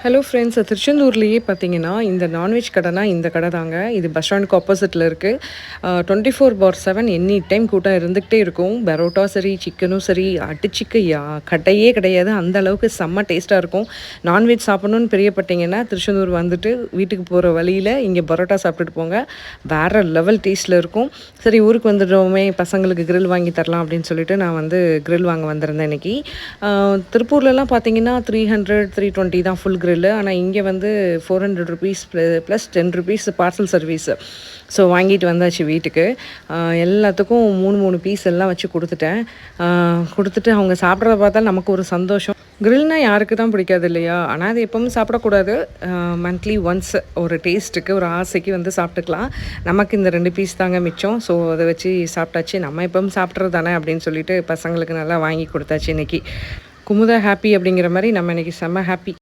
Hello friends, திருச்செந்தூர்லேயே பார்த்தீங்கன்னா, இந்த non veg கடைனா இந்த கடை தாங்க. இது பஸ் ஸ்டாண்டுக்கு ஆப்போசிட்டில் இருக்குது. 24/7 எனி டைம் கூட்டம் இருந்துக்கிட்டே இருக்கும். பரோட்டா சரி, சிக்கனும் சரி, அடிச்சிக்க கடையே கிடையாது. அந்த அளவுக்கு செம்ம டேஸ்ட்டாக இருக்கும். நான்வெஜ் சாப்பிட்ணுன்னு பிரியப்பட்டீங்கன்னா, திருச்செந்தூர் வந்துட்டு வீட்டுக்கு போகிற வழியில் இங்கே பரோட்டா சாப்பிட்டுட்டு போங்க. வேறு லெவல் டேஸ்ட்டில் இருக்கும். சரி, ஊருக்கு வந்துடுறோமே, பசங்களுக்கு கிரில் வாங்கி தரலாம் அப்படின்னு சொல்லிட்டு நான் வந்து கிரில் வாங்க வந்திருந்தேன் இன்றைக்கி. திருப்பூர்லலாம் பார்த்தீங்கன்னா 300, 320 தான் ஃபுல் கிரில். ஆனால் இங்கே வந்து ₹400 ப்ளஸ் ₹10 பார்சல் சர்வீஸு. ஸோ வாங்கிட்டு வந்தாச்சு வீட்டுக்கு. எல்லாத்துக்கும் 3 பீஸ் எல்லாம் வச்சு கொடுத்துட்டேன். கொடுத்துட்டு அவங்க சாப்பிட்றத பார்த்தா நமக்கு ஒரு சந்தோஷம். கிரில்னால் யாருக்கு தான் பிடிக்காது இல்லையா? ஆனால் அது எப்பவும் சாப்பிடக்கூடாது. மந்த்லி ஒன்ஸ் ஒரு டேஸ்ட்டுக்கு, ஒரு ஆசைக்கு வந்து சாப்பிட்டுக்கலாம். நமக்கு இந்த 2 பீஸ் தாங்க மிச்சம். ஸோ அதை வச்சு சாப்பிட்டாச்சு. நம்ம எப்பவும் சாப்பிட்றது தானே அப்படின்னு சொல்லிட்டு பசங்களுக்கு நல்லா வாங்கி கொடுத்தாச்சு இன்றைக்கி. குமுதா ஹாப்பி அப்படிங்கிற மாதிரி நம்ம இன்றைக்கி செம்ம ஹாப்பி.